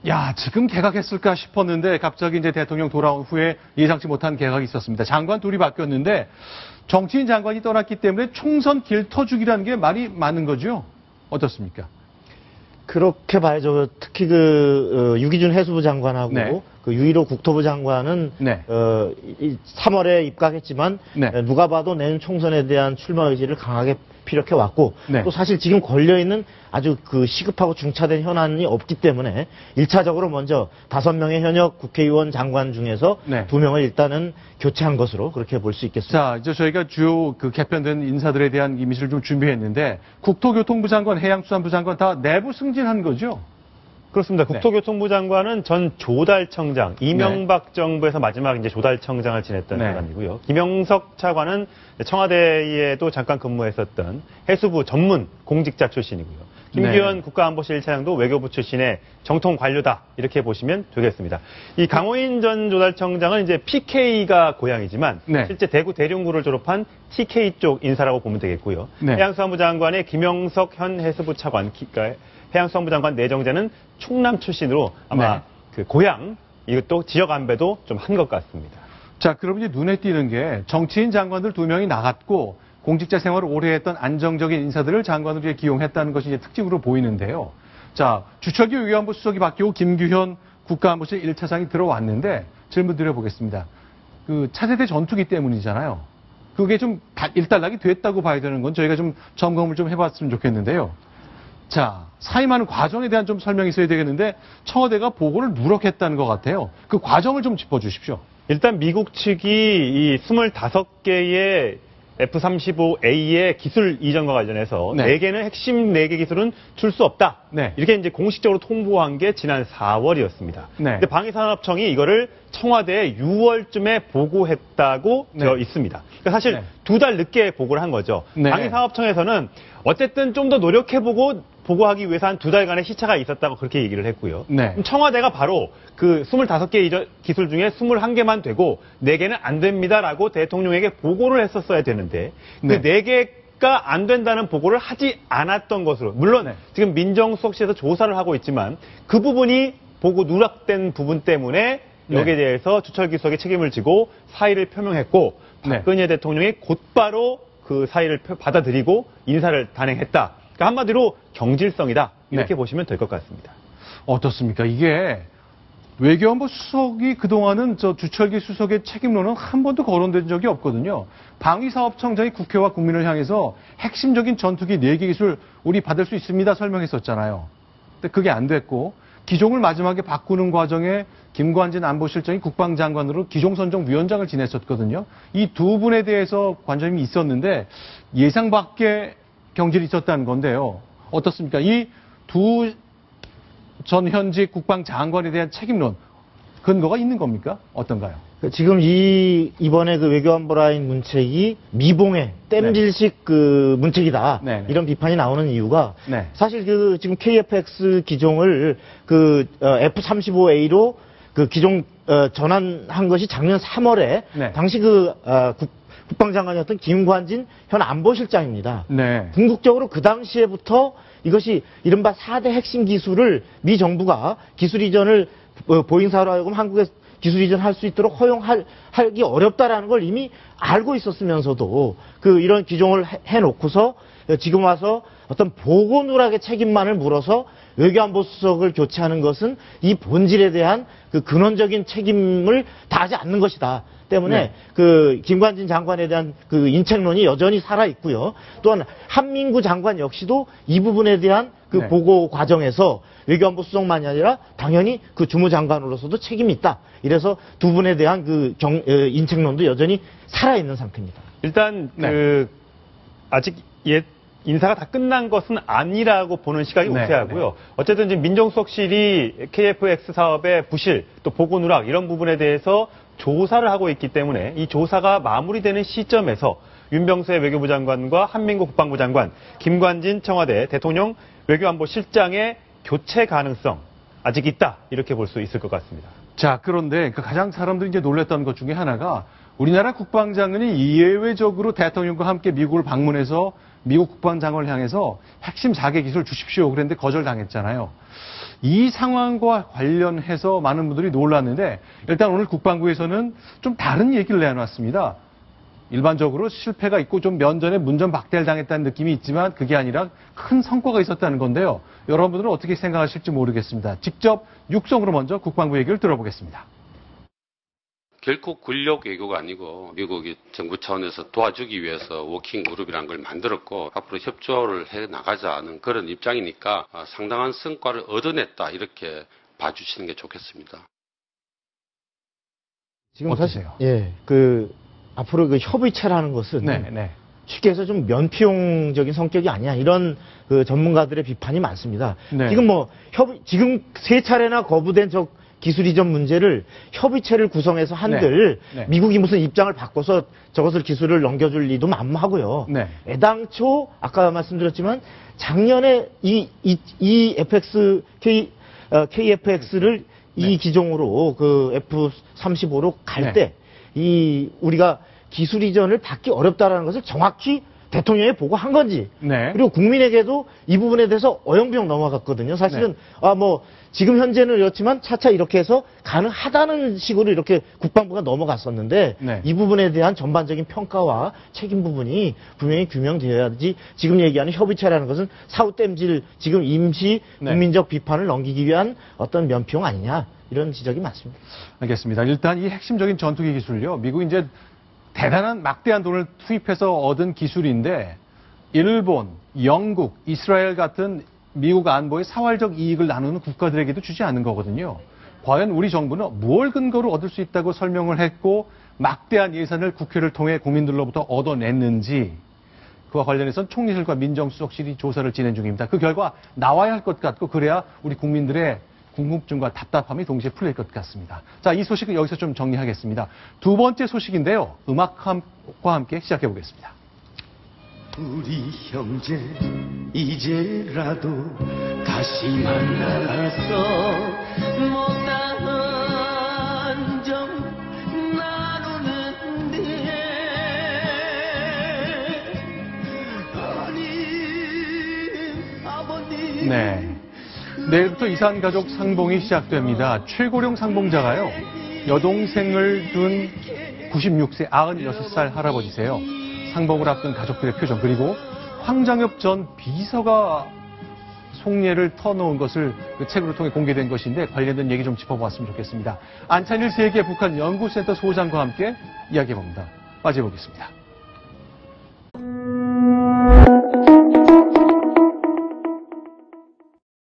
야, 지금 개각했을까 싶었는데 갑자기 이제 대통령 돌아온 후에 예상치 못한 개각이 있었습니다. 장관 둘이 바뀌었는데 정치인 장관이 떠났기 때문에 총선 길터주기라는 게 말이 많은 거죠? 어떻습니까? 그렇게 봐야죠. 특히 유기준 해수부 장관하고 네. 그 유일호 국토부 장관은 네. 3월에 입각했지만 네. 누가 봐도 내년 총선에 대한 출마 의지를 강하게 피력해 왔고 네. 또 사실 지금 걸려 있는 아주 시급하고 중차된 현안이 없기 때문에 1차적으로 먼저 5명의 현역 국회의원 장관 중에서 네. 2명을 일단은 교체한 것으로 그렇게 볼 수 있겠습니다. 자, 이제 저희가 주요 개편된 인사들에 대한 이미지를 좀 준비했는데 국토교통부 장관, 해양수산부 장관 다 내부 승진한 거죠? 그렇습니다. 국토교통부 장관은 전 조달청장, 이명박 정부에서 마지막 이제 조달청장을 지냈던 사람이고요. 김영석 차관은 청와대에도 잠깐 근무했었던 해수부 전문 공직자 출신이고요. 김기현 국가안보실 1차장도 외교부 출신의 정통 관료다 이렇게 보시면 되겠습니다. 이 강호인 전 조달청장은 이제 PK가 고향이지만 실제 대구 대룡구를 졸업한 TK 쪽 인사라고 보면 되겠고요. 해양수산부 장관의 김영석 현 해수부 차관, 해양수산부 장관 내정자는 충남 출신으로 아마 그 고향 이것도 지역 안배도 좀 한 것 같습니다. 자, 그럼 이제 눈에 띄는 게 정치인 장관들 2명이 나갔고 공직자 생활을 오래 했던 안정적인 인사들을 장관으로 기용했다는 것이 이제 특징으로 보이는데요. 자, 주철기 외교안보 수석이 바뀌고 김규현 국가안보실 1차장이 들어왔는데 질문 드려보겠습니다. 그 차세대 전투기 때문이잖아요. 그게 좀 일단락이 됐다고 봐야 되는 건 저희가 좀 점검을 좀 해봤으면 좋겠는데요. 자, 사임하는 과정에 대한 좀 설명이 있어야 되겠는데 청와대가 보고를 누락했다는 것 같아요. 그 과정을 좀 짚어주십시오. 일단 미국 측이 이 25개의 F-35A의 기술 이전과 관련해서 4개는 핵심 4개 기술은 줄 수 없다. 이렇게 이제 공식적으로 통보한 게 지난 4월이었습니다. 근데 방위산업청이 이거를 청와대에 6월쯤에 보고했다고 되어 있습니다. 그러니까 사실 2달 늦게 보고를 한 거죠. 방위산업청에서는 어쨌든 좀 더 노력해보고 보고하기 위해서 한 2달간의 시차가 있었다고 그렇게 얘기를 했고요. 그럼 청와대가 바로 그 25개 기술 중에 21개만 되고 4개는 안 됩니다라고 대통령에게 보고를 했었어야 되는데 그 4개가 안 된다는 보고를 하지 않았던 것으로 물론 지금 민정수석실에서 조사를 하고 있지만 그 부분이 보고 누락된 부분 때문에 여기에 대해서 주철기 수석이 책임을 지고 사의를 표명했고 박근혜 대통령이 곧바로 그 사의를 받아들이고 인사를 단행했다. 그러니까 한마디로 경질성이다. 이렇게 보시면 될 것 같습니다. 어떻습니까? 이게 외교안보 수석이 그동안은 주철기 수석의 책임론은 한 번도 거론된 적이 없거든요. 방위사업청장이 국회와 국민을 향해서 핵심적인 전투기 4개 기술 우리 받을 수 있습니다 설명했었잖아요. 근데 그게 안 됐고 기종을 마지막에 바꾸는 과정에 김관진 안보실장이 국방장관으로 기종선정위원장을 지냈었거든요. 이 두 분에 대해서 관점이 있었는데 예상 밖의 경질이 있었다는 건데요. 어떻습니까? 이 두 전 현직 국방장관에 대한 책임론 근거가 있는 겁니까? 어떤가요? 지금 이번에 그 외교안보 라인 문책이 미봉의 땜질식 그 문책이다. 이런 비판이 나오는 이유가 사실 지금 KF-X 기종을 F-35A로 그 기종 전환한 것이 작년 3월에 당시 국방장관이었던 김관진 현 안보실장입니다. 궁극적으로 그 당시에부터 이것이 이른바 4대 핵심 기술을 미 정부가 기술 이전을 보잉사로 하여금 한국에 기술 이전할 수 있도록 허용하기 어렵다라는 걸 이미 알고 있었으면서도 이런 기종을 해놓고서 지금 와서 어떤 보고 누락의 책임만을 물어서 외교안보 수석을 교체하는 것은 이 본질에 대한 그 근원적인 책임을 다하지 않는 것이다. 때문에 김관진 장관에 대한 그 인책론이 여전히 살아 있고요. 또한 한민구 장관 역시도 이 부분에 대한 그 보고 과정에서 외교안보 수석만이 아니라 당연히 그 주무장관으로서도 책임이 있다. 이래서 두 분에 대한 인책론도 여전히 살아 있는 상태입니다. 일단 아직 인사가 다 끝난 것은 아니라고 보는 시각이 우세하고요. 어쨌든 지금 민정수석실이 KF-X 사업의 부실, 또 보고 누락 이런 부분에 대해서 조사를 하고 있기 때문에 이 조사가 마무리되는 시점에서 윤병세 외교부 장관과 한민구 국방부 장관, 김관진 청와대 대통령 외교안보실장의 교체 가능성 아직 있다 이렇게 볼 수 있을 것 같습니다. 자, 그런데 가장 사람들이 이제 놀랐던 것 중에 하나가 우리나라 국방장관이 예외적으로 대통령과 함께 미국을 방문해서 미국 국방장관을 향해서 핵심 4개 기술 주십시오. 그랬는데 거절당했잖아요. 이 상황과 관련해서 많은 분들이 놀랐는데 일단 오늘 국방부에서는 좀 다른 얘기를 내놨습니다. 일반적으로 실패가 있고 좀 면전에 문전박대를 당했다는 느낌이 있지만 그게 아니라 큰 성과가 있었다는 건데요. 여러분들은 어떻게 생각하실지 모르겠습니다. 직접 육성으로 먼저 국방부 얘기를 들어보겠습니다. 결코 권력 외교가 아니고 미국이 정부 차원에서 도와주기 위해서 워킹 그룹이라는 걸 만들었고 앞으로 협조를 해 나가자는 그런 입장이니까 상당한 성과를 얻어냈다 이렇게 봐주시는 게 좋겠습니다. 지금 어떠세요? 사실 앞으로 그 협의체라는 것은 쉽게 해서 좀 면피용적인 성격이 아니야 이런 그 전문가들의 비판이 많습니다. 네. 지금 지금 3차례나 거부된 기술 이전 문제를 협의체를 구성해서 한들 미국이 무슨 입장을 바꿔서 저것을 기술을 넘겨줄 리도 만무하고요. 애당초 아까 말씀드렸지만 작년에 이 FX KFX를 이 기종으로 그 F-35로 갈 때 우리가 기술 이전을 받기 어렵다라는 것을 정확히 대통령이 보고한 건지 그리고 국민에게도 이 부분에 대해서 어영부영 넘어갔거든요. 사실은 지금 현재는 이렇지만 차차 이렇게 해서 가능하다는 식으로 이렇게 국방부가 넘어갔었는데 이 부분에 대한 전반적인 평가와 책임 부분이 분명히 규명되어야지 지금 얘기하는 협의체라는 것은 사후땜질 지금 임시 국민적 비판을 넘기기 위한 어떤 면피용 아니냐 이런 지적이 많습니다. 알겠습니다. 일단 이 핵심적인 전투기 기술요. 미국이 이제 대단한 막대한 돈을 투입해서 얻은 기술인데 일본, 영국, 이스라엘 같은 미국 안보의 사활적 이익을 나누는 국가들에게도 주지 않는 거거든요. 과연 우리 정부는 무엇 근거로 얻을 수 있다고 설명을 했고 막대한 예산을 국회를 통해 국민들로부터 얻어냈는지 그와 관련해서는 총리실과 민정수석실이 조사를 진행 중입니다. 그 결과 나와야 할 것 같고 그래야 우리 국민들의 궁금증과 답답함이 동시에 풀릴 것 같습니다. 자, 이 소식은 여기서 좀 정리하겠습니다. 두 번째 소식인데요. 음악과 함께 시작해 보겠습니다. 우리 형제 이제라도 다시 만나서 못다한 점 나누는데 아버님 내일부터 이산가족 상봉이 시작됩니다. 최고령 상봉자가요. 여동생을 둔 96세 96살 할아버지세요. 상봉을 앞둔 가족들의 표정 그리고 황장엽 전 비서가 속례를 터놓은 것을 그 책으로 통해 공개된 것인데 관련된 얘기 좀 짚어보았으면 좋겠습니다. 안찬일 세계 북한 연구센터 소장과 함께 이야기해봅니다. 빠져보겠습니다.